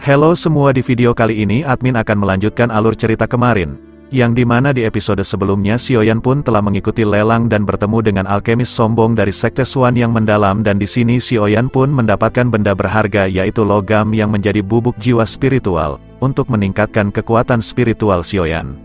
Halo semua, di video kali ini admin akan melanjutkan alur cerita kemarin, yang dimana di episode sebelumnya Xiaoyan pun telah mengikuti lelang dan bertemu dengan alkemis sombong dari Sekte Xuan yang mendalam, dan di sini Xiaoyan pun mendapatkan benda berharga yaitu logam yang menjadi bubuk jiwa spiritual, untuk meningkatkan kekuatan spiritual Xiaoyan.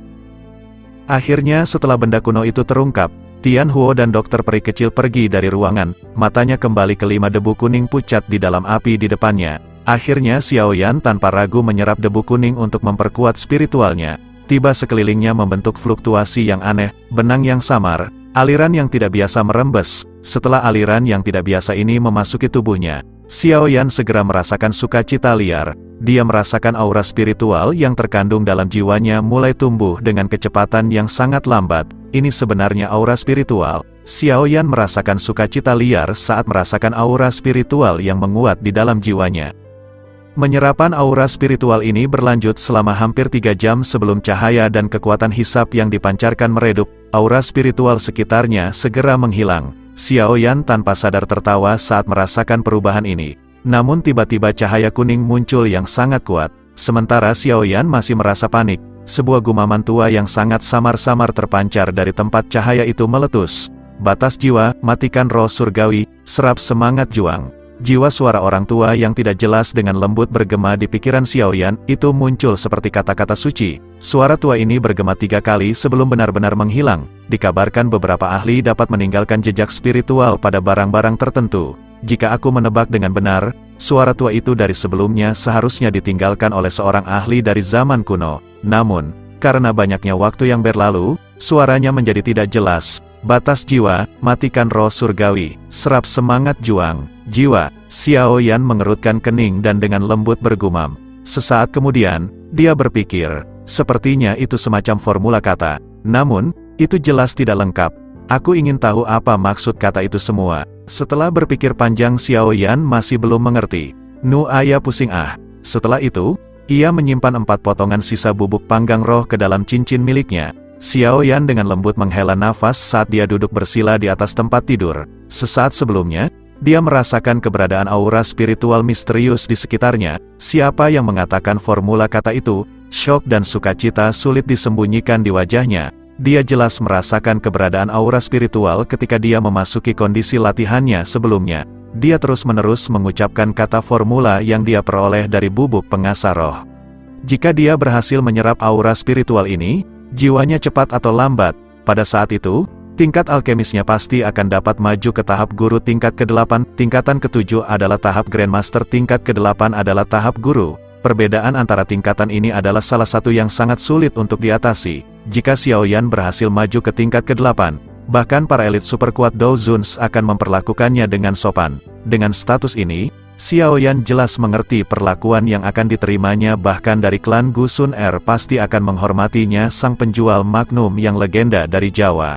Akhirnya setelah benda kuno itu terungkap, Tian Huo dan dokter peri kecil pergi dari ruangan, matanya kembali ke 5 debu kuning pucat di dalam api di depannya. Akhirnya Xiaoyan tanpa ragu menyerap debu kuning untuk memperkuat spiritualnya. Tiba sekelilingnya membentuk fluktuasi yang aneh, benang yang samar, aliran yang tidak biasa merembes. Setelah aliran yang tidak biasa ini memasuki tubuhnya, Xiaoyan segera merasakan sukacita liar. Dia merasakan aura spiritual yang terkandung dalam jiwanya mulai tumbuh dengan kecepatan yang sangat lambat. Ini sebenarnya aura spiritual. Xiaoyan merasakan sukacita liar saat merasakan aura spiritual yang menguat di dalam jiwanya. Penyerapan aura spiritual ini berlanjut selama hampir 3 jam sebelum cahaya dan kekuatan hisap yang dipancarkan meredup. Aura spiritual sekitarnya segera menghilang. Xiaoyan tanpa sadar tertawa saat merasakan perubahan ini. Namun tiba-tiba cahaya kuning muncul yang sangat kuat. Sementara Xiaoyan masih merasa panik, sebuah gumaman tua yang sangat samar-samar terpancar dari tempat cahaya itu meletus. Batas jiwa, matikan roh surgawi, serap semangat juang. Jiwa suara orang tua yang tidak jelas dengan lembut bergema di pikiran Xiaoyan, itu muncul seperti kata-kata suci. Suara tua ini bergema 3 kali sebelum benar-benar menghilang. Dikabarkan beberapa ahli dapat meninggalkan jejak spiritual pada barang-barang tertentu. Jika aku menebak dengan benar, suara tua itu dari sebelumnya seharusnya ditinggalkan oleh seorang ahli dari zaman kuno. Namun, karena banyaknya waktu yang berlalu, suaranya menjadi tidak jelas. Batas jiwa, matikan roh surgawi, serap semangat juang. Jiwa, Xiaoyan mengerutkan kening dan dengan lembut bergumam. Sesaat kemudian, dia berpikir, sepertinya itu semacam formula kata. Namun, itu jelas tidak lengkap. Aku ingin tahu apa maksud kata itu semua. Setelah berpikir panjang, Xiaoyan masih belum mengerti. Ayah pusing ah. Setelah itu, ia menyimpan 4 potongan sisa bubuk panggang roh ke dalam cincin miliknya. Xiaoyan dengan lembut menghela nafas saat dia duduk bersila di atas tempat tidur. Sesaat sebelumnya, dia merasakan keberadaan aura spiritual misterius di sekitarnya. Siapa yang mengatakan formula kata itu? Syok dan sukacita sulit disembunyikan di wajahnya. Dia jelas merasakan keberadaan aura spiritual ketika dia memasuki kondisi latihannya sebelumnya. Dia terus-menerus mengucapkan kata formula yang dia peroleh dari bubuk pengasah roh. Jika dia berhasil menyerap aura spiritual ini, jiwanya cepat atau lambat, pada saat itu, tingkat alkemisnya pasti akan dapat maju ke tahap guru tingkat ke-8, tingkatan ke-7 adalah tahap Grandmaster, tingkat ke-8 adalah tahap guru. Perbedaan antara tingkatan ini adalah salah satu yang sangat sulit untuk diatasi. Jika Xiaoyan berhasil maju ke tingkat ke-8, bahkan para elit super kuat Dozuns akan memperlakukannya dengan sopan. Dengan status ini, Xiaoyan jelas mengerti perlakuan yang akan diterimanya, bahkan dari klan Gusun Er pasti akan menghormatinya, sang penjual magnum yang legenda dari Jawa.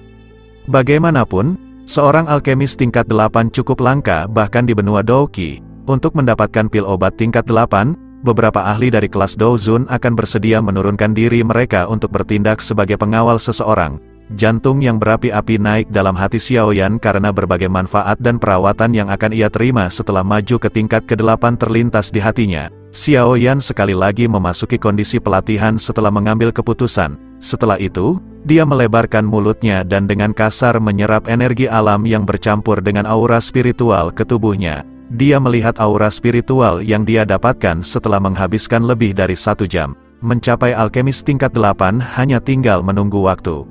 Bagaimanapun, seorang alkemis tingkat 8 cukup langka bahkan di benua Douqi. Untuk mendapatkan pil obat tingkat 8, beberapa ahli dari kelas Douzun akan bersedia menurunkan diri mereka untuk bertindak sebagai pengawal seseorang. Jantung yang berapi-api naik dalam hati Xiaoyan karena berbagai manfaat dan perawatan yang akan ia terima setelah maju ke tingkat ke-8 terlintas di hatinya. Xiaoyan sekali lagi memasuki kondisi pelatihan setelah mengambil keputusan. Setelah itu, dia melebarkan mulutnya dan dengan kasar menyerap energi alam yang bercampur dengan aura spiritual ke tubuhnya. Dia melihat aura spiritual yang dia dapatkan setelah menghabiskan lebih dari 1 jam. Mencapai alkemis tingkat 8 hanya tinggal menunggu waktu.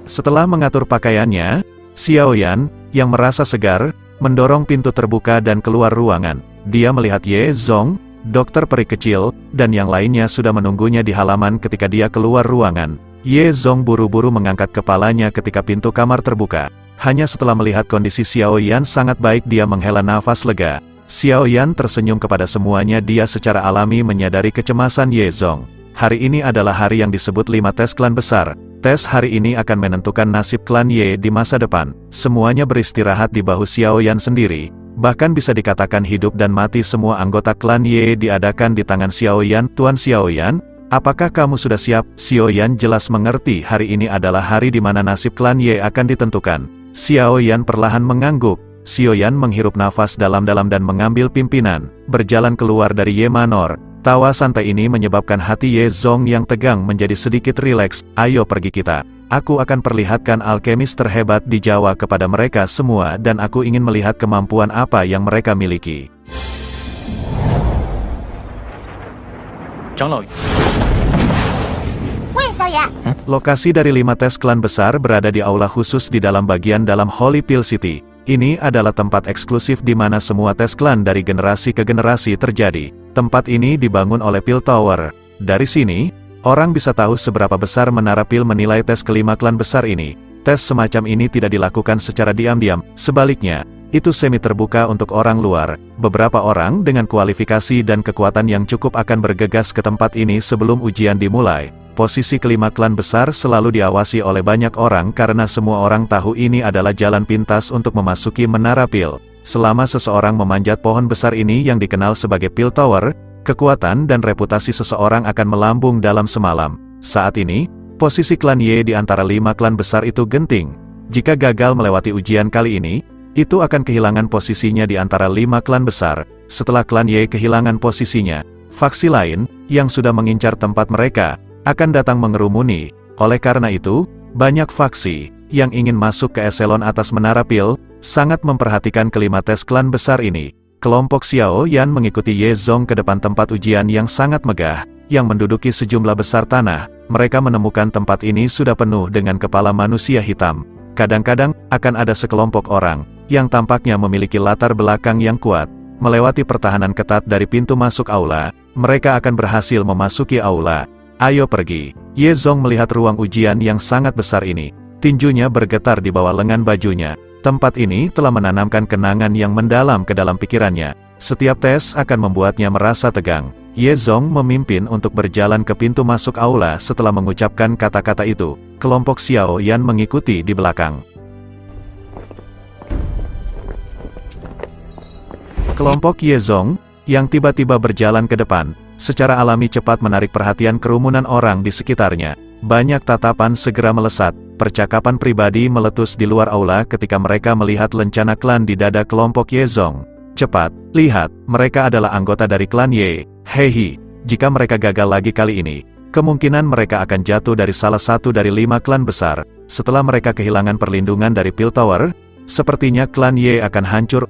Setelah mengatur pakaiannya, Xiaoyan, yang merasa segar, mendorong pintu terbuka dan keluar ruangan. Dia melihat Ye Zong, dokter peri kecil, dan yang lainnya sudah menunggunya di halaman ketika dia keluar ruangan. Ye Zong buru-buru mengangkat kepalanya ketika pintu kamar terbuka. Hanya setelah melihat kondisi Xiaoyan sangat baik dia menghela nafas lega. Xiaoyan tersenyum kepada semuanya, dia secara alami menyadari kecemasan Ye Zong. Hari ini adalah hari yang disebut 5 tes klan besar. Tes hari ini akan menentukan nasib klan Ye di masa depan. Semuanya beristirahat di bahu Xiaoyan sendiri. Bahkan bisa dikatakan hidup dan mati semua anggota klan Ye diadakan di tangan Xiaoyan. Tuan Xiaoyan, Apakah kamu sudah siap? Xiao Yan jelas mengerti hari ini adalah hari di mana nasib klan Ye akan ditentukan. Xiao Yan perlahan mengangguk. Xiao Yan menghirup nafas dalam-dalam dan mengambil pimpinan, berjalan keluar dari Ye Manor. Tawa santai ini menyebabkan hati Ye Zong yang tegang menjadi sedikit rileks. Ayo pergi kita. Aku akan perlihatkan alkemis terhebat di Jawa kepada mereka semua dan aku ingin melihat kemampuan apa yang mereka miliki. Lokasi dari 5 tes klan besar berada di aula khusus di dalam bagian dalam Holy Pill City. Ini adalah tempat eksklusif di mana semua tes klan dari generasi ke generasi terjadi. Tempat ini dibangun oleh Pill Tower. Dari sini, orang bisa tahu seberapa besar Menara Pill menilai tes kelima klan besar ini. Tes semacam ini tidak dilakukan secara diam-diam, sebaliknya, itu semi terbuka untuk orang luar. Beberapa orang dengan kualifikasi dan kekuatan yang cukup akan bergegas ke tempat ini sebelum ujian dimulai. Posisi kelima klan besar selalu diawasi oleh banyak orang karena semua orang tahu ini adalah jalan pintas untuk memasuki Menara Pill. Selama seseorang memanjat pohon besar ini yang dikenal sebagai Pill Tower, kekuatan dan reputasi seseorang akan melambung dalam semalam. Saat ini, posisi klan Ye di antara 5 klan besar itu genting. Jika gagal melewati ujian kali ini, itu akan kehilangan posisinya di antara 5 klan besar. Setelah klan Ye kehilangan posisinya, faksi lain, yang sudah mengincar tempat mereka, akan datang mengerumuni. Oleh karena itu, banyak faksi, yang ingin masuk ke eselon atas Menara Pill, sangat memperhatikan kelima tes klan besar ini. Kelompok Xiao Yan mengikuti Ye Zong ke depan tempat ujian yang sangat megah, yang menduduki sejumlah besar tanah. Mereka menemukan tempat ini sudah penuh dengan kepala manusia hitam. Kadang-kadang, akan ada sekelompok orang, yang tampaknya memiliki latar belakang yang kuat. Melewati pertahanan ketat dari pintu masuk aula, mereka akan berhasil memasuki aula. Ayo pergi. Ye Zong melihat ruang ujian yang sangat besar ini. Tinjunya bergetar di bawah lengan bajunya. Tempat ini telah menanamkan kenangan yang mendalam ke dalam pikirannya. Setiap tes akan membuatnya merasa tegang. Ye Zong memimpin untuk berjalan ke pintu masuk aula setelah mengucapkan kata-kata itu. Kelompok Xiao Yan mengikuti di belakang. Kelompok Ye Zong, yang tiba-tiba berjalan ke depan, secara alami cepat menarik perhatian kerumunan orang di sekitarnya. Banyak tatapan segera melesat, percakapan pribadi meletus di luar aula ketika mereka melihat lencana klan di dada kelompok Ye Zong. Cepat, lihat, mereka adalah anggota dari klan Ye. Hehe, jika mereka gagal lagi kali ini, kemungkinan mereka akan jatuh dari salah satu dari 5 klan besar. Setelah mereka kehilangan perlindungan dari Pill Tower, sepertinya klan Ye akan hancur.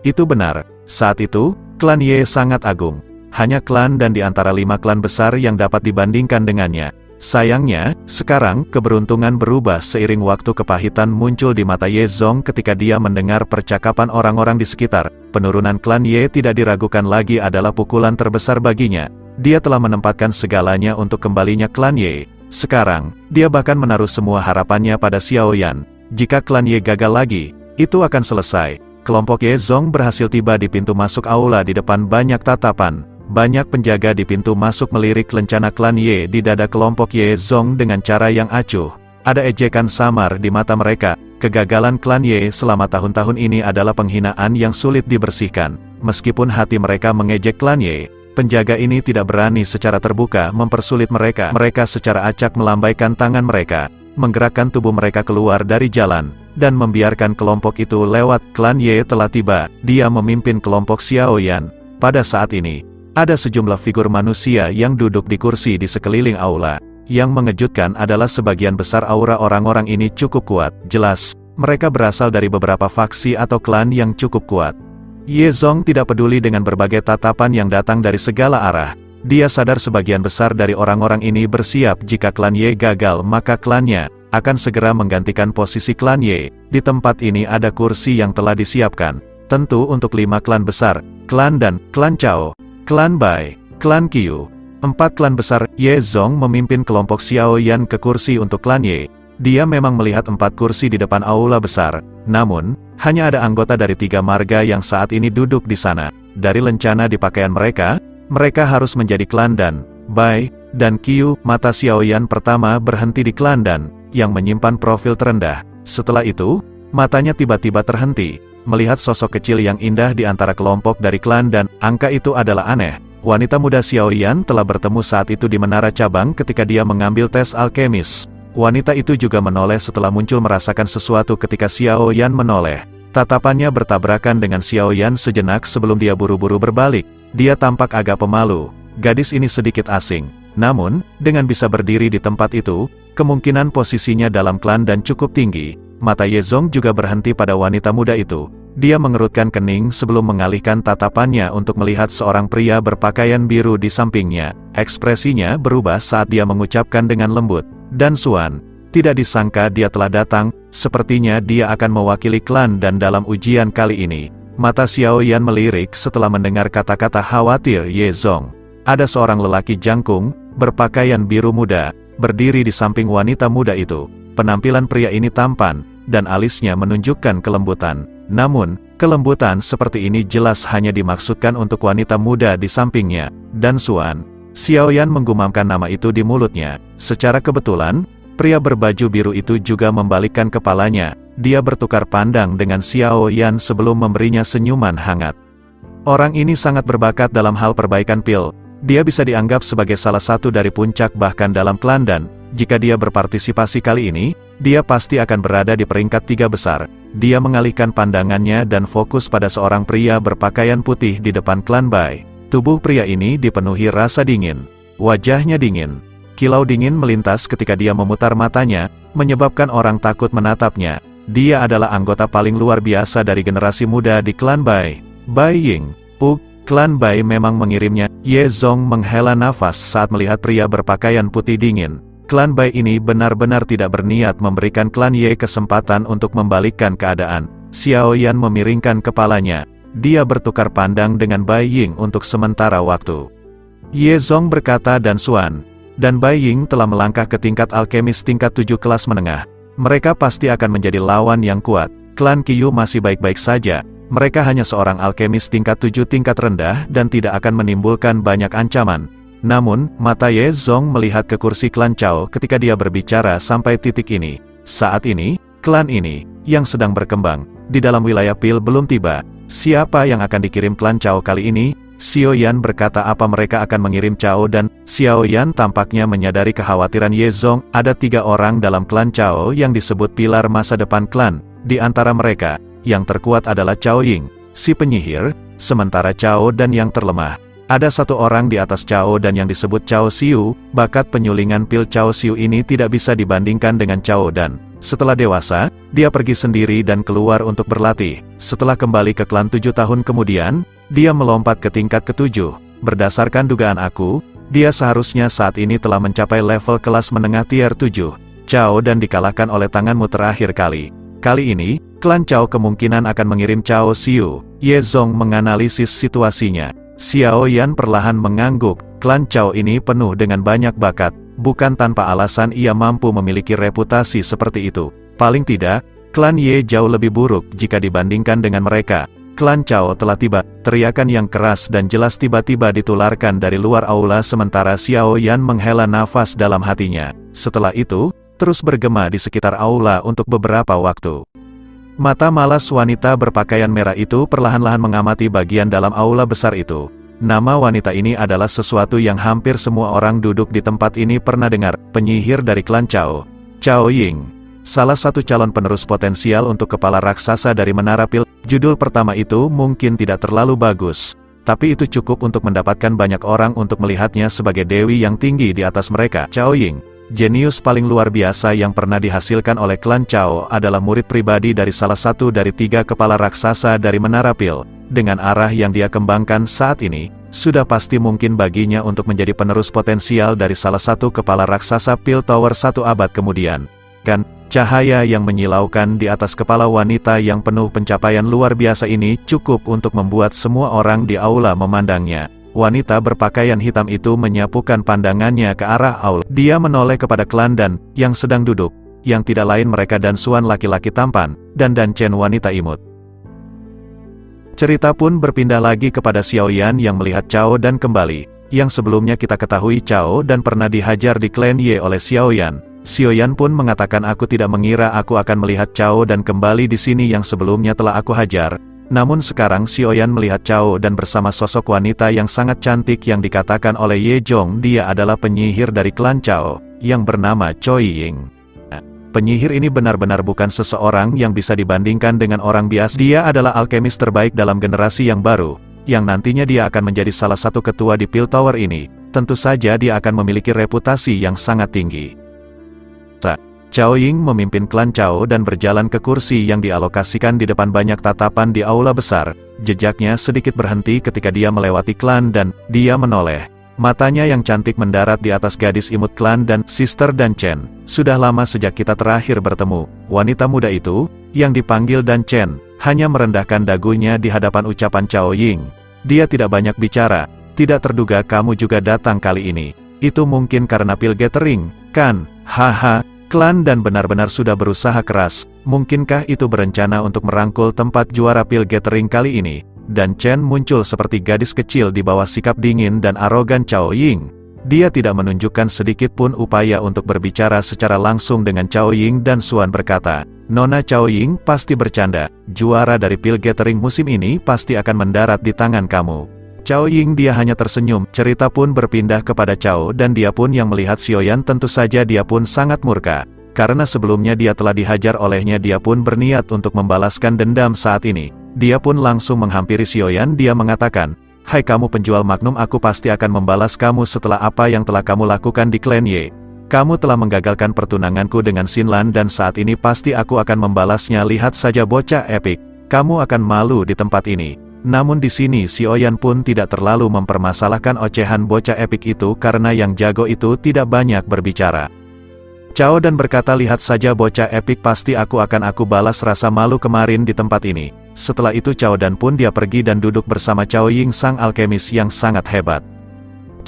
Itu benar. Saat itu, klan Ye sangat agung. Hanya klan dan di antara 5 klan besar yang dapat dibandingkan dengannya. Sayangnya, sekarang keberuntungan berubah seiring waktu. Kepahitan muncul di mata Ye Zong ketika dia mendengar percakapan orang-orang di sekitar. Penurunan klan Ye tidak diragukan lagi adalah pukulan terbesar baginya. Dia telah menempatkan segalanya untuk kembalinya klan Ye. Sekarang, dia bahkan menaruh semua harapannya pada Xiao Yan. Jika klan Ye gagal lagi, itu akan selesai. Kelompok Ye Zong berhasil tiba di pintu masuk aula di depan banyak tatapan. Banyak penjaga di pintu masuk melirik lencana klan Ye di dada kelompok Ye Zong dengan cara yang acuh. Ada ejekan samar di mata mereka. Kegagalan klan Ye selama tahun-tahun ini adalah penghinaan yang sulit dibersihkan. Meskipun hati mereka mengejek klan Ye, penjaga ini tidak berani secara terbuka mempersulit mereka. Mereka secara acak melambaikan tangan mereka, menggerakkan tubuh mereka keluar dari jalan, dan membiarkan kelompok itu lewat. Klan Ye telah tiba. Dia memimpin kelompok Xiao Yan. Pada saat ini, ada sejumlah figur manusia yang duduk di kursi di sekeliling aula. Yang mengejutkan adalah sebagian besar aura orang-orang ini cukup kuat. Jelas, mereka berasal dari beberapa faksi atau klan yang cukup kuat. Ye Zong tidak peduli dengan berbagai tatapan yang datang dari segala arah. Dia sadar sebagian besar dari orang-orang ini bersiap jika klan Ye gagal maka klannya akan segera menggantikan posisi klan Ye. Di tempat ini ada kursi yang telah disiapkan, tentu untuk 5 klan besar, klan Dan, klan Chao, klan Bai, klan Qiu. 4 klan besar. Ye Zong memimpin kelompok Xiao Yan ke kursi untuk klan Ye. Dia memang melihat 4 kursi di depan aula besar. Namun, hanya ada anggota dari 3 marga yang saat ini duduk di sana. Dari lencana di pakaian mereka, mereka harus menjadi klan Dan, Bai, dan Qiu. Mata Xiao Yan pertama berhenti di klan Dan, yang menyimpan profil terendah. Setelah itu, matanya tiba-tiba terhenti, melihat sosok kecil yang indah di antara kelompok dari klan Dan. Angka itu adalah aneh. Wanita muda Xiaoyan telah bertemu saat itu di menara cabang ketika dia mengambil tes alkemis. Wanita itu juga menoleh setelah muncul merasakan sesuatu ketika Xiaoyan menoleh. Tatapannya bertabrakan dengan Xiaoyan sejenak sebelum dia buru-buru berbalik. Dia tampak agak pemalu. Gadis ini sedikit asing. Namun, dengan bisa berdiri di tempat itu, kemungkinan posisinya dalam klan dan cukup tinggi. Mata Ye Zong juga berhenti pada wanita muda itu. Dia mengerutkan kening sebelum mengalihkan tatapannya untuk melihat seorang pria berpakaian biru di sampingnya. Ekspresinya berubah saat dia mengucapkan dengan lembut, "Dan Xuan." Tidak disangka dia telah datang, sepertinya dia akan mewakili klan dan dalam ujian kali ini. Mata Xiaoyan melirik setelah mendengar kata-kata khawatir Ye Zong. Ada seorang lelaki jangkung, berpakaian biru muda, berdiri di samping wanita muda itu. Penampilan pria ini tampan, dan alisnya menunjukkan kelembutan. Namun, kelembutan seperti ini jelas hanya dimaksudkan untuk wanita muda di sampingnya. Dan Xuan. Xiaoyan menggumamkan nama itu di mulutnya. Secara kebetulan, pria berbaju biru itu juga membalikkan kepalanya. Dia bertukar pandang dengan Xiaoyan sebelum memberinya senyuman hangat. Orang ini sangat berbakat dalam hal perbaikan pil. Dia bisa dianggap sebagai salah satu dari puncak bahkan dalam klan dan, jika dia berpartisipasi kali ini, dia pasti akan berada di peringkat 3 besar. Dia mengalihkan pandangannya dan fokus pada seorang pria berpakaian putih di depan klan Bai. Tubuh pria ini dipenuhi rasa dingin. Wajahnya dingin. Kilau dingin melintas ketika dia memutar matanya, menyebabkan orang takut menatapnya. Dia adalah anggota paling luar biasa dari generasi muda di klan Bai. Bai Ying. Klan Bai memang mengirimnya. Ye Zong menghela nafas saat melihat pria berpakaian putih dingin. Klan Bai ini benar-benar tidak berniat memberikan klan Ye kesempatan untuk membalikkan keadaan. Xiaoyan memiringkan kepalanya. Dia bertukar pandang dengan Bai Ying untuk sementara waktu. Ye Zong berkata dan Xuan. Dan Bai Ying telah melangkah ke tingkat alkemis tingkat 7 kelas menengah. Mereka pasti akan menjadi lawan yang kuat. Klan Qiyu masih baik-baik saja. Mereka hanya seorang alkemis tingkat 7 tingkat rendah dan tidak akan menimbulkan banyak ancaman. Namun, mata Ye Zong melihat ke kursi klan Chao ketika dia berbicara sampai titik ini. Saat ini, klan ini, yang sedang berkembang, di dalam wilayah pil belum tiba. Siapa yang akan dikirim klan Chao kali ini? Xiaoyan berkata apa mereka akan mengirim Chao dan, Xiaoyan tampaknya menyadari kekhawatiran Ye Zong. Ada 3 orang dalam klan Chao yang disebut pilar masa depan klan. Di antara mereka, yang terkuat adalah Chao Ying, si penyihir, sementara Chao dan yang terlemah. Ada 1 orang di atas Chao dan yang disebut Chao Xiu. Bakat penyulingan pil Chao Xiu ini tidak bisa dibandingkan dengan Chao dan. Setelah dewasa, dia pergi sendiri dan keluar untuk berlatih. Setelah kembali ke klan 7 tahun kemudian, dia melompat ke tingkat ke-7. Berdasarkan dugaan aku, dia seharusnya saat ini telah mencapai level kelas menengah tier 7. Chao dan dikalahkan oleh tanganmu terakhir kali. Kali ini, klan Chao kemungkinan akan mengirim Chao Xiu. Ye Zong menganalisis situasinya. Xiaoyan perlahan mengangguk. Klan Chao ini penuh dengan banyak bakat. Bukan tanpa alasan ia mampu memiliki reputasi seperti itu. Paling tidak, klan Ye jauh lebih buruk jika dibandingkan dengan mereka. Klan Chao telah tiba. Teriakan yang keras dan jelas tiba-tiba ditularkan dari luar aula sementara Xiaoyan menghela nafas dalam hatinya. Setelah itu, terus bergema di sekitar aula untuk beberapa waktu. Mata malas wanita berpakaian merah itu perlahan-lahan mengamati bagian dalam aula besar itu. Nama wanita ini adalah sesuatu yang hampir semua orang duduk di tempat ini pernah dengar, penyihir dari klan Chao. Chao Ying. Salah satu calon penerus potensial untuk kepala raksasa dari Menara Pil. Judul pertama itu mungkin tidak terlalu bagus. Tapi itu cukup untuk mendapatkan banyak orang untuk melihatnya sebagai dewi yang tinggi di atas mereka. Chao Ying. Jenius paling luar biasa yang pernah dihasilkan oleh klan Chao adalah murid pribadi dari salah satu dari 3 kepala raksasa dari Menara Pil. Dengan arah yang dia kembangkan saat ini, sudah pasti mungkin baginya untuk menjadi penerus potensial dari salah satu kepala raksasa Pil Tower 1 abad kemudian. Kan, cahaya yang menyilaukan di atas kepala wanita yang penuh pencapaian luar biasa ini cukup untuk membuat semua orang di aula memandangnya. Wanita berpakaian hitam itu menyapukan pandangannya ke arah aula. Dia menoleh kepada klan Dan, yang sedang duduk, yang tidak lain mereka Dan Xuan laki-laki tampan, dan Dan Chen wanita imut. Cerita pun berpindah lagi kepada Xiaoyan yang melihat Chao Dan kembali. Yang sebelumnya kita ketahui Chao Dan pernah dihajar di klan Ye oleh Xiaoyan. Xiaoyan pun mengatakan aku tidak mengira aku akan melihat Chao Dan kembali di sini yang sebelumnya telah aku hajar. Namun sekarang Xiaoyan melihat Chao dan bersama sosok wanita yang sangat cantik yang dikatakan oleh Ye Zhong dia adalah penyihir dari klan Chao, yang bernama Choi Ying. Penyihir ini benar-benar bukan seseorang yang bisa dibandingkan dengan orang biasa. Dia adalah alkemis terbaik dalam generasi yang baru, yang nantinya dia akan menjadi salah satu ketua di Piltover ini. Tentu saja dia akan memiliki reputasi yang sangat tinggi. Chao Ying memimpin klan Chao dan berjalan ke kursi yang dialokasikan di depan banyak tatapan di aula besar. Jejaknya sedikit berhenti ketika dia melewati klan dan dia menoleh. Matanya yang cantik mendarat di atas gadis imut klan dan Sister Dan Chen. Sudah lama sejak kita terakhir bertemu. Wanita muda itu, yang dipanggil Dan Chen, hanya merendahkan dagunya di hadapan ucapan Chao Ying. Dia tidak banyak bicara. Tidak terduga kamu juga datang kali ini. Itu mungkin karena pil gathering, kan? Haha. Klan dan benar-benar sudah berusaha keras, mungkinkah itu berencana untuk merangkul tempat juara pil gathering kali ini? Dan Chen muncul seperti gadis kecil di bawah sikap dingin dan arogan Chao Ying. Dia tidak menunjukkan sedikit pun upaya untuk berbicara secara langsung dengan Chao Ying dan Xuan berkata, Nona Chao Ying pasti bercanda, juara dari pil gathering musim ini pasti akan mendarat di tangan kamu. Chao Ying dia hanya tersenyum, cerita pun berpindah kepada Chao dan dia pun yang melihat Xiaoyan tentu saja dia pun sangat murka. Karena sebelumnya dia telah dihajar olehnya dia pun berniat untuk membalaskan dendam saat ini. Dia pun langsung menghampiri Xiaoyan dia mengatakan, Hai kamu penjual magnum aku pasti akan membalas kamu setelah apa yang telah kamu lakukan di klan Ye. Kamu telah menggagalkan pertunanganku dengan Xinlan dan saat ini pasti aku akan membalasnya lihat saja bocah epik. Kamu akan malu di tempat ini. Namun di sini Xiaoyan pun tidak terlalu mempermasalahkan ocehan bocah epik itu karena yang jago itu tidak banyak berbicara. Chao dan berkata lihat saja bocah epik pasti aku balas rasa malu kemarin di tempat ini. Setelah itu Chao dan pun dia pergi dan duduk bersama Chao Ying sang alkemis yang sangat hebat.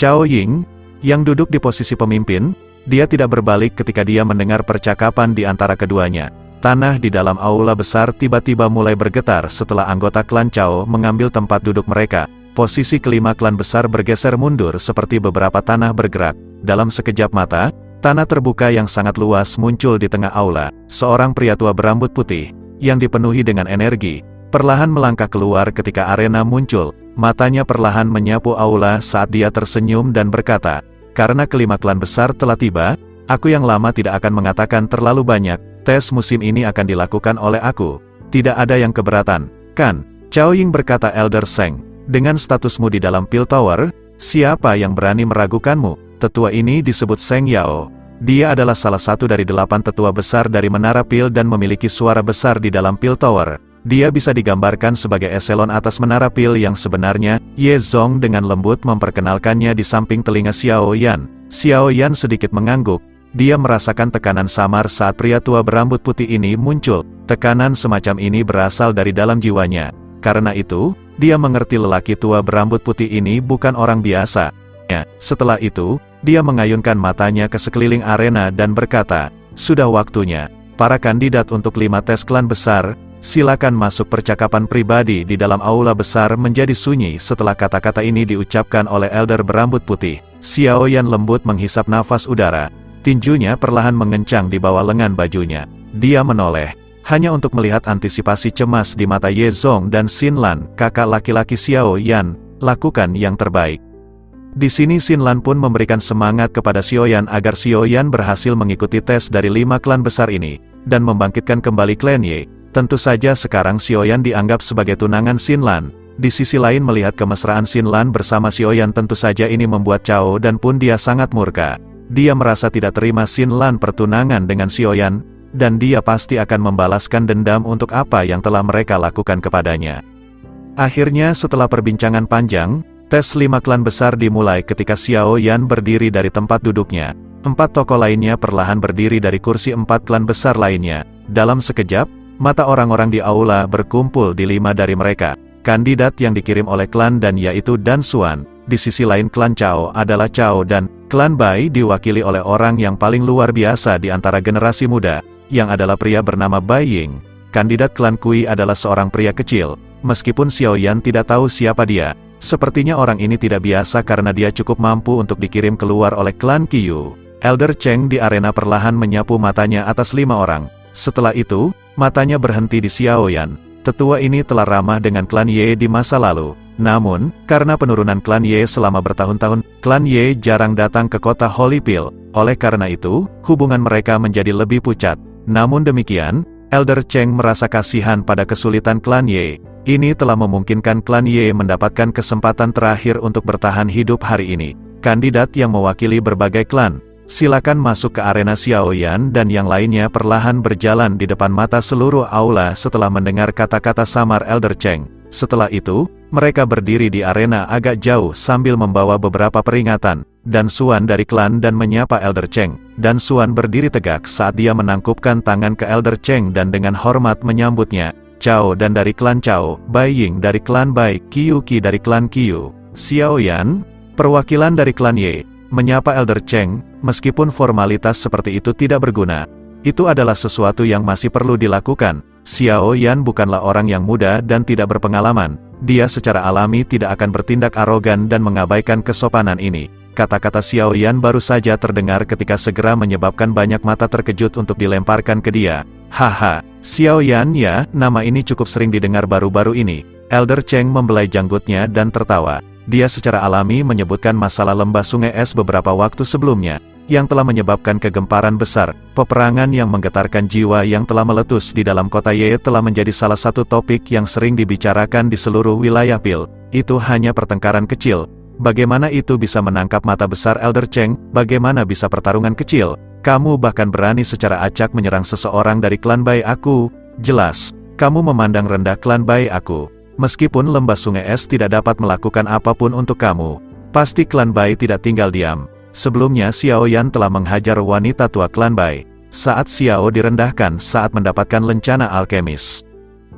Chao Ying, yang duduk di posisi pemimpin, dia tidak berbalik ketika dia mendengar percakapan di antara keduanya. Tanah di dalam aula besar tiba-tiba mulai bergetar setelah anggota klan Chao mengambil tempat duduk mereka. Posisi kelima klan besar bergeser mundur seperti beberapa tanah bergerak. Dalam sekejap mata, tanah terbuka yang sangat luas muncul di tengah aula. Seorang pria tua berambut putih, yang dipenuhi dengan energi, perlahan melangkah keluar ketika arena muncul. Matanya perlahan menyapu aula saat dia tersenyum dan berkata, karena kelima klan besar telah tiba, aku yang lama tidak akan mengatakan terlalu banyak. Tes musim ini akan dilakukan oleh aku. Tidak ada yang keberatan, kan? Chao Ying berkata Elder Seng. Dengan statusmu di dalam Piltover, siapa yang berani meragukanmu? Tetua ini disebut Seng Yao. Dia adalah salah satu dari 8 tetua besar dari Menara Pil dan memiliki suara besar di dalam Piltover. Dia bisa digambarkan sebagai eselon atas Menara Pil yang sebenarnya. Ye Zhong dengan lembut memperkenalkannya di samping telinga Xiaoyan. Xiaoyan sedikit mengangguk. Dia merasakan tekanan samar saat pria tua berambut putih ini muncul. Tekanan semacam ini berasal dari dalam jiwanya. Karena itu, dia mengerti lelaki tua berambut putih ini bukan orang biasa. Setelah itu, dia mengayunkan matanya ke sekeliling arena dan berkata, sudah waktunya, para kandidat untuk 5 tes klan besar, silakan masuk. Percakapan pribadi di dalam aula besar menjadi sunyi setelah kata-kata ini diucapkan oleh elder berambut putih. Xiaoyan lembut menghisap nafas udara. Tinjunya perlahan mengencang di bawah lengan bajunya. Dia menoleh, hanya untuk melihat antisipasi cemas di mata Ye Zhong dan Xinlan, kakak laki-laki Xiaoyan, lakukan yang terbaik. Di sini Xinlan pun memberikan semangat kepada Xiaoyan agar Xiaoyan berhasil mengikuti tes dari 5 klan besar ini, dan membangkitkan kembali klan Ye. Tentu saja sekarang Xiaoyan dianggap sebagai tunangan Xinlan. Di sisi lain melihat kemesraan Xinlan bersama Xiaoyan tentu saja ini membuat Chao dan pun dia sangat murka. Dia merasa tidak terima Xinlan pertunangan dengan Xiaoyan, dan dia pasti akan membalaskan dendam untuk apa yang telah mereka lakukan kepadanya. Akhirnya setelah perbincangan panjang, tes 5 klan besar dimulai ketika Xiaoyan berdiri dari tempat duduknya. 4 tokoh lainnya perlahan berdiri dari kursi 4 klan besar lainnya. Dalam sekejap, mata orang-orang di aula berkumpul di 5 dari mereka. Kandidat yang dikirim oleh klan Dan yaitu Dan Xuan. Di sisi lain klan Chao adalah Chao dan klan Bai diwakili oleh orang yang paling luar biasa di antara generasi muda, yang adalah pria bernama Bai Ying. Kandidat klan Kui adalah seorang pria kecil. Meskipun Xiaoyan tidak tahu siapa dia, sepertinya orang ini tidak biasa karena dia cukup mampu untuk dikirim keluar oleh klan Qiyu. Elder Cheng di arena perlahan menyapu matanya atas 5 orang. Setelah itu, matanya berhenti di Xiaoyan. Tetua ini telah ramah dengan klan Ye di masa lalu. Namun, karena penurunan klan Ye selama bertahun-tahun, klan Ye jarang datang ke kota Holyfield. Oleh karena itu, hubungan mereka menjadi lebih pucat. Namun demikian, Elder Cheng merasa kasihan pada kesulitan klan Ye. Ini telah memungkinkan klan Ye mendapatkan kesempatan terakhir untuk bertahan hidup hari ini. Kandidat yang mewakili berbagai klan, silakan masuk ke arena Xiaoyan, dan yang lainnya perlahan berjalan di depan mata seluruh aula setelah mendengar kata-kata samar Elder Cheng. Setelah itu, mereka berdiri di arena agak jauh sambil membawa beberapa peringatan. Dan Xuan dari klan dan menyapa Elder Cheng. Dan Xuan berdiri tegak saat dia menangkupkan tangan ke Elder Cheng dan dengan hormat menyambutnya. Chao dan dari klan Chao, Bai Ying dari klan Bai, Qiu Qi dari klan Qiu, Xiaoyan, perwakilan dari klan Ye, menyapa Elder Cheng. Meskipun formalitas seperti itu tidak berguna, itu adalah sesuatu yang masih perlu dilakukan. Xiaoyan bukanlah orang yang muda dan tidak berpengalaman. Dia secara alami tidak akan bertindak arogan dan mengabaikan kesopanan ini. Kata-kata Xiaoyan baru saja terdengar ketika segera menyebabkan banyak mata terkejut untuk dilemparkan ke dia. Haha, Xiaoyan ya, nama ini cukup sering didengar baru-baru ini. Elder Cheng membelai janggutnya dan tertawa. Dia secara alami menyebutkan masalah lembah sungai es beberapa waktu sebelumnya, yang telah menyebabkan kegemparan besar. Peperangan yang menggetarkan jiwa yang telah meletus di dalam kota Ye telah menjadi salah satu topik yang sering dibicarakan di seluruh wilayah Pil. Itu hanya pertengkaran kecil. Bagaimana itu bisa menangkap mata besar Elder Cheng? Bagaimana bisa pertarungan kecil? Kamu bahkan berani secara acak menyerang seseorang dari klan Bai aku. Jelas, kamu memandang rendah klan Bai aku. Meskipun lembah sungai es tidak dapat melakukan apapun untuk kamu, pasti klan Bai tidak tinggal diam. Sebelumnya Xiaoyan telah menghajar wanita tua klan Bai, saat Xiao direndahkan saat mendapatkan lencana alkemis.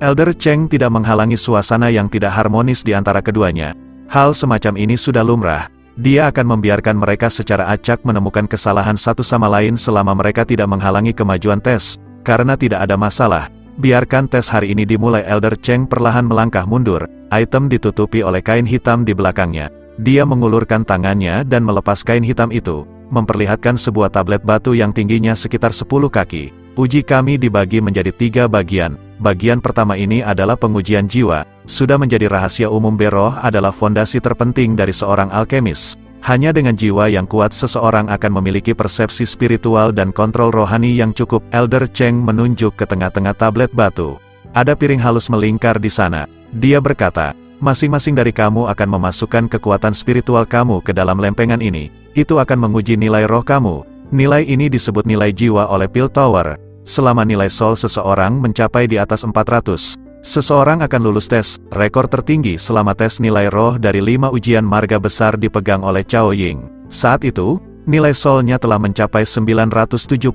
Elder Cheng tidak menghalangi suasana yang tidak harmonis di antara keduanya. Hal semacam ini sudah lumrah. Dia akan membiarkan mereka secara acak menemukan kesalahan satu sama lain selama mereka tidak menghalangi kemajuan tes. Karena tidak ada masalah, biarkan tes hari ini dimulai. Elder Cheng perlahan melangkah mundur, item ditutupi oleh kain hitam di belakangnya. Dia mengulurkan tangannya dan melepas kain hitam itu, memperlihatkan sebuah tablet batu yang tingginya sekitar 10 kaki. Uji kami dibagi menjadi 3 bagian. Bagian pertama ini adalah pengujian jiwa. Sudah menjadi rahasia umum Beroh adalah fondasi terpenting dari seorang alkemis. Hanya dengan jiwa yang kuat seseorang akan memiliki persepsi spiritual dan kontrol rohani yang cukup. Elder Cheng menunjuk ke tengah-tengah tablet batu. Ada piring halus melingkar di sana. Dia berkata, masing-masing dari kamu akan memasukkan kekuatan spiritual kamu ke dalam lempengan ini. Itu akan menguji nilai roh kamu. Nilai ini disebut nilai jiwa oleh Pil Tower. Selama nilai soul seseorang mencapai di atas 400, seseorang akan lulus tes. Rekor tertinggi selama tes nilai roh dari 5 ujian marga besar dipegang oleh Chao Ying. Saat itu, nilai soulnya telah mencapai 976.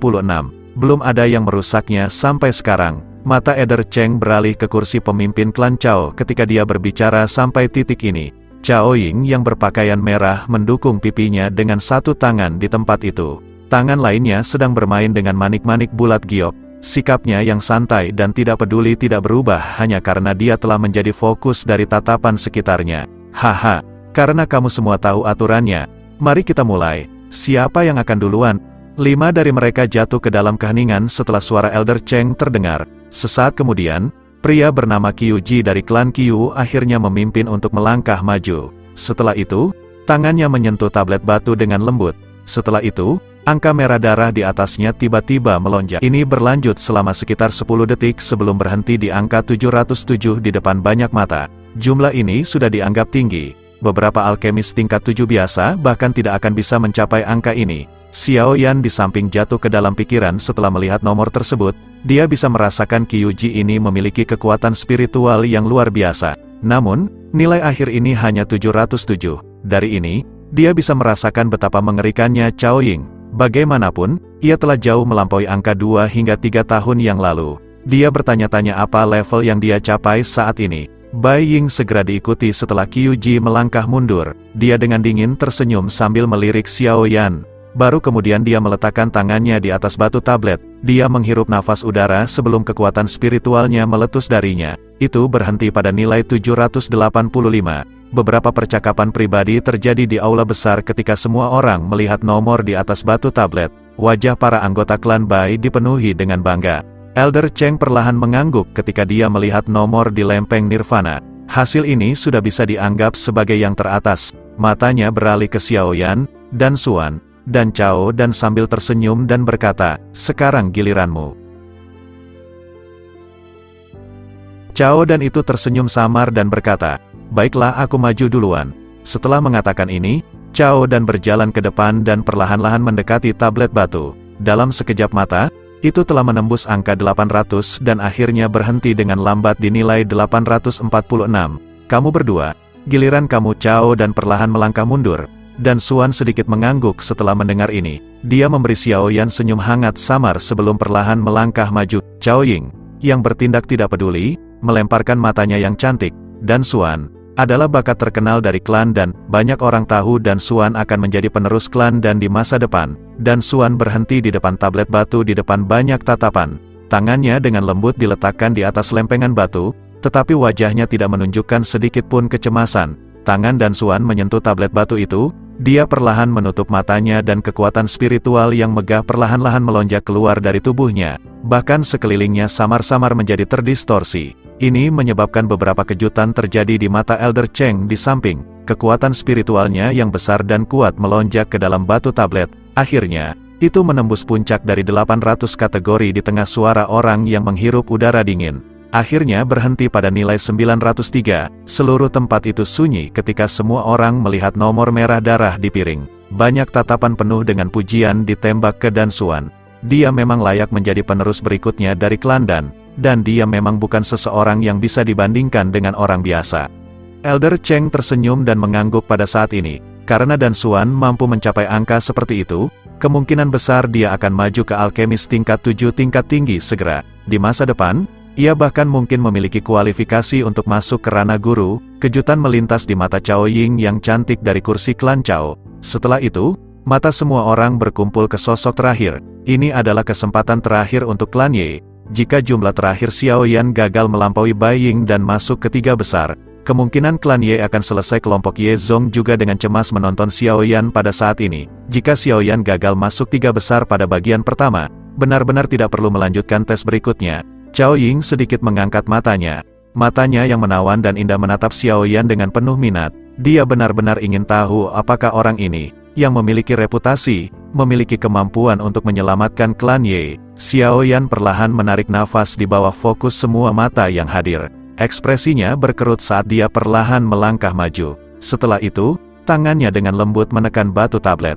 Belum ada yang merusaknya sampai sekarang. Mata Elder Cheng beralih ke kursi pemimpin klan Chao ketika dia berbicara sampai titik ini. Chao Ying yang berpakaian merah mendukung pipinya dengan satu tangan di tempat itu. Tangan lainnya sedang bermain dengan manik-manik bulat giok. Sikapnya yang santai dan tidak peduli tidak berubah hanya karena dia telah menjadi fokus dari tatapan sekitarnya. Haha, karena kamu semua tahu aturannya. Mari kita mulai. Siapa yang akan duluan? 5 dari mereka jatuh ke dalam keheningan setelah suara Elder Cheng terdengar. Sesaat kemudian, pria bernama Qiu Ji dari klan Qiu akhirnya memimpin untuk melangkah maju. Setelah itu, tangannya menyentuh tablet batu dengan lembut. Setelah itu, angka merah darah di atasnya tiba-tiba melonjak. Ini berlanjut selama sekitar 10 detik sebelum berhenti di angka 707 di depan banyak mata. Jumlah ini sudah dianggap tinggi. Beberapa alkemis tingkat 7 biasa bahkan tidak akan bisa mencapai angka ini. Xiaoyan di samping jatuh ke dalam pikiran setelah melihat nomor tersebut. Dia bisa merasakan Qiu Ji ini memiliki kekuatan spiritual yang luar biasa. Namun, nilai akhir ini hanya 707. Dari ini, dia bisa merasakan betapa mengerikannya Chao Ying. Bagaimanapun, ia telah jauh melampaui angka 2 hingga 3 tahun yang lalu. Dia bertanya-tanya apa level yang dia capai saat ini. Bai Ying segera diikuti setelah Qiu Ji melangkah mundur. Dia dengan dingin tersenyum sambil melirik Xiaoyan. Baru kemudian dia meletakkan tangannya di atas batu tablet. Dia menghirup nafas udara sebelum kekuatan spiritualnya meletus darinya. Itu berhenti pada nilai 785. Beberapa percakapan pribadi terjadi di aula besar ketika semua orang melihat nomor di atas batu tablet. Wajah para anggota klan Bai dipenuhi dengan bangga. Elder Cheng perlahan mengangguk ketika dia melihat nomor di lempeng Nirvana. Hasil ini sudah bisa dianggap sebagai yang teratas. Matanya beralih ke Xiaoyan, dan Xuan, dan Cao dan sambil tersenyum dan berkata, "Sekarang giliranmu." Cao dan itu tersenyum samar dan berkata, "Baiklah, aku maju duluan." Setelah mengatakan ini, Cao dan berjalan ke depan dan perlahan-lahan mendekati tablet batu. Dalam sekejap mata, itu telah menembus angka 800 dan akhirnya berhenti dengan lambat di nilai 846. "Kamu berdua." Giliran kamu, Cao, dan perlahan melangkah mundur. Dan Xuan sedikit mengangguk setelah mendengar ini. Dia memberi Xiaoyan senyum hangat samar sebelum perlahan melangkah maju. Cao Ying, yang bertindak tidak peduli, melemparkan matanya yang cantik, dan Xuan adalah bakat terkenal dari klan dan banyak orang tahu dan Xuan akan menjadi penerus klan dan di masa depan. Dan Xuan berhenti di depan tablet batu di depan banyak tatapan. Tangannya dengan lembut diletakkan di atas lempengan batu, tetapi wajahnya tidak menunjukkan sedikit pun kecemasan. Tangan dan Xuan menyentuh tablet batu itu, dia perlahan menutup matanya dan kekuatan spiritual yang megah perlahan-lahan melonjak keluar dari tubuhnya. Bahkan sekelilingnya samar-samar menjadi terdistorsi. Ini menyebabkan beberapa kejutan terjadi di mata Elder Cheng di samping. Kekuatan spiritualnya yang besar dan kuat melonjak ke dalam batu tablet. Akhirnya, itu menembus puncak dari 800 kategori di tengah suara orang yang menghirup udara dingin. Akhirnya berhenti pada nilai 903. Seluruh tempat itu sunyi ketika semua orang melihat nomor merah darah di piring. Banyak tatapan penuh dengan pujian ditembak ke Dan Xuan. Dia memang layak menjadi penerus berikutnya dari klan dan dia memang bukan seseorang yang bisa dibandingkan dengan orang biasa. Elder Cheng tersenyum dan mengangguk pada saat ini. Karena Dan Xuan mampu mencapai angka seperti itu, kemungkinan besar dia akan maju ke alkemis tingkat 7 tingkat tinggi segera. Di masa depan, ia bahkan mungkin memiliki kualifikasi untuk masuk ke ranah guru. Kejutan melintas di mata Cao Ying yang cantik dari kursi klan Cao. Setelah itu, mata semua orang berkumpul ke sosok terakhir. Ini adalah kesempatan terakhir untuk klan Ye. Jika jumlah terakhir Xiaoyan gagal melampaui Bai Ying dan masuk ke 3 besar, kemungkinan klan Ye akan selesai. Kelompok Ye Zong juga dengan cemas menonton Xiaoyan pada saat ini. Jika Xiaoyan gagal masuk 3 besar pada bagian pertama, benar-benar tidak perlu melanjutkan tes berikutnya. Cao Ying sedikit mengangkat matanya. Matanya yang menawan dan indah menatap Xiaoyan dengan penuh minat. Dia benar-benar ingin tahu apakah orang ini, yang memiliki reputasi, memiliki kemampuan untuk menyelamatkan klan Ye. Xiaoyan perlahan menarik nafas di bawah fokus semua mata yang hadir. Ekspresinya berkerut saat dia perlahan melangkah maju. Setelah itu, tangannya dengan lembut menekan batu tablet.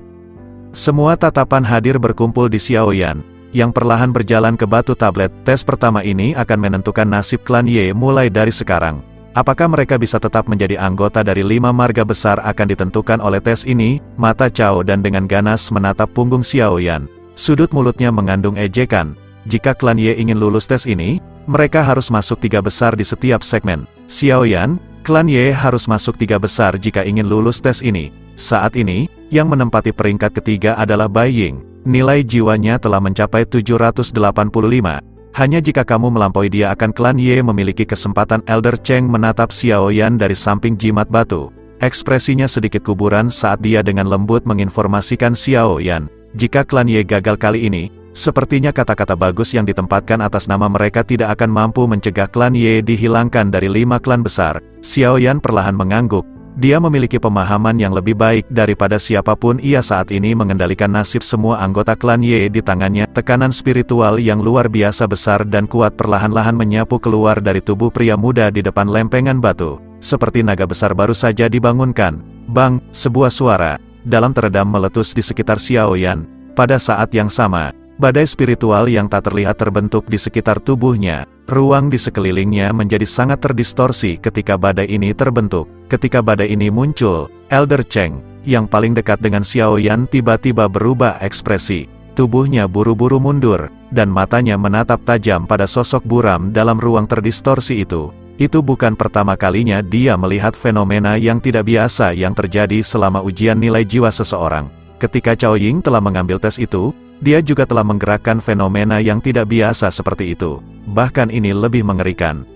Semua tatapan hadir berkumpul di Xiaoyan, yang perlahan berjalan ke batu tablet. Tes pertama ini akan menentukan nasib klan Ye mulai dari sekarang. Apakah mereka bisa tetap menjadi anggota dari 5 marga besar akan ditentukan oleh tes ini. Mata Cao dan dengan ganas menatap punggung Xiaoyan. Sudut mulutnya mengandung ejekan. Jika klan Ye ingin lulus tes ini, mereka harus masuk 3 besar di setiap segmen. Xiaoyan, klan Ye harus masuk 3 besar jika ingin lulus tes ini. Saat ini, yang menempati peringkat ketiga adalah Bai Ying. Nilai jiwanya telah mencapai 785. Hanya jika kamu melampaui dia akan klan Ye memiliki kesempatan. Elder Cheng menatap Xiaoyan dari samping jimat batu. Ekspresinya sedikit kuburan saat dia dengan lembut menginformasikan Xiaoyan. Jika klan Ye gagal kali ini, sepertinya kata-kata bagus yang ditempatkan atas nama mereka tidak akan mampu mencegah klan Ye dihilangkan dari 5 klan besar. Xiaoyan perlahan mengangguk. Dia memiliki pemahaman yang lebih baik daripada siapapun. Ia saat ini mengendalikan nasib semua anggota klan Ye di tangannya. Tekanan spiritual yang luar biasa besar dan kuat perlahan-lahan menyapu keluar dari tubuh pria muda di depan lempengan batu. Seperti naga besar baru saja dibangunkan. Bang, sebuah suara dalam teredam meletus di sekitar Xiaoyan. Pada saat yang sama, badai spiritual yang tak terlihat terbentuk di sekitar tubuhnya. Ruang di sekelilingnya menjadi sangat terdistorsi ketika badai ini terbentuk. Ketika badai ini muncul, Elder Cheng, yang paling dekat dengan Xiaoyan tiba-tiba berubah ekspresi. Tubuhnya buru-buru mundur, dan matanya menatap tajam pada sosok buram dalam ruang terdistorsi itu. Itu bukan pertama kalinya dia melihat fenomena yang tidak biasa yang terjadi selama ujian nilai jiwa seseorang. Ketika Cao Ying telah mengambil tes itu, dia juga telah menggerakkan fenomena yang tidak biasa seperti itu. Bahkan ini lebih mengerikan.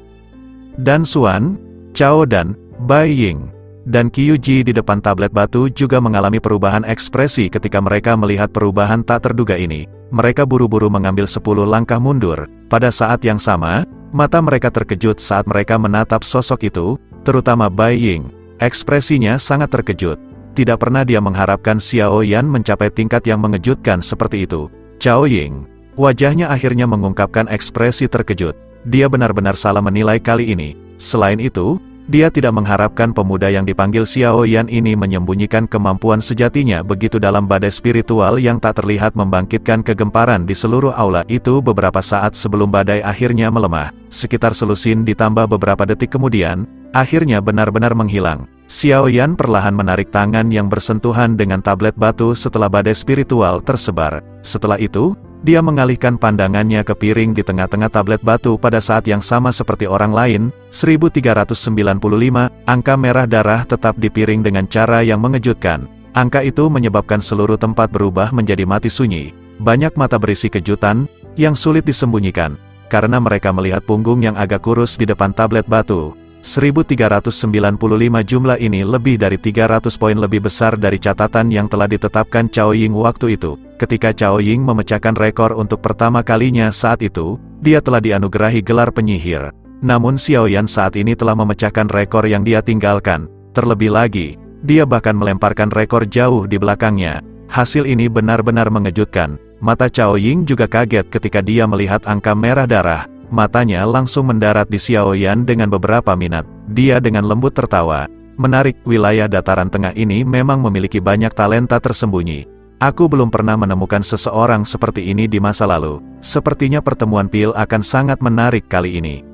Dan Xuan, Cao dan Bai Ying dan Kyuji di depan tablet batu juga mengalami perubahan ekspresi ketika mereka melihat perubahan tak terduga ini. Mereka buru-buru mengambil 10 langkah mundur. Pada saat yang sama, mata mereka terkejut saat mereka menatap sosok itu, terutama Bai Ying. Ekspresinya sangat terkejut. Tidak pernah dia mengharapkan Xiao Yan mencapai tingkat yang mengejutkan seperti itu. Cao Ying. Wajahnya akhirnya mengungkapkan ekspresi terkejut. Dia benar-benar salah menilai kali ini. Selain itu, dia tidak mengharapkan pemuda yang dipanggil Xiao Yan ini menyembunyikan kemampuan sejatinya begitu dalam badai spiritual yang tak terlihat membangkitkan kegemparan di seluruh aula itu beberapa saat sebelum badai akhirnya melemah. Sekitar selusin ditambah beberapa detik kemudian, akhirnya benar-benar menghilang. Xiao Yan perlahan menarik tangan yang bersentuhan dengan tablet batu setelah badai spiritual tersebar. Setelah itu, dia mengalihkan pandangannya ke piring di tengah-tengah tablet batu pada saat yang sama seperti orang lain. 1395, angka merah darah tetap di piring dengan cara yang mengejutkan. Angka itu menyebabkan seluruh tempat berubah menjadi mati sunyi. Banyak mata berisi kejutan, yang sulit disembunyikan, karena mereka melihat punggung yang agak kurus di depan tablet batu. 1395 jumlah ini lebih dari 300 poin lebih besar dari catatan yang telah ditetapkan Cao Ying waktu itu. Ketika Cao Ying memecahkan rekor untuk pertama kalinya saat itu, dia telah dianugerahi gelar penyihir. Namun Xiao Yan saat ini telah memecahkan rekor yang dia tinggalkan. Terlebih lagi, dia bahkan melemparkan rekor jauh di belakangnya. Hasil ini benar-benar mengejutkan. Mata Cao Ying juga kaget ketika dia melihat angka merah darah. Matanya langsung mendarat di Xiao Yan dengan beberapa minat. Dia dengan lembut tertawa. Menarik, wilayah dataran tengah ini memang memiliki banyak talenta tersembunyi. Aku belum pernah menemukan seseorang seperti ini di masa lalu. Sepertinya pertemuan Pil akan sangat menarik kali ini.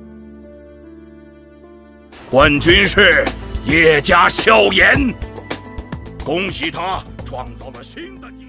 冠军是叶家萧炎，恭喜他创造了新的纪录。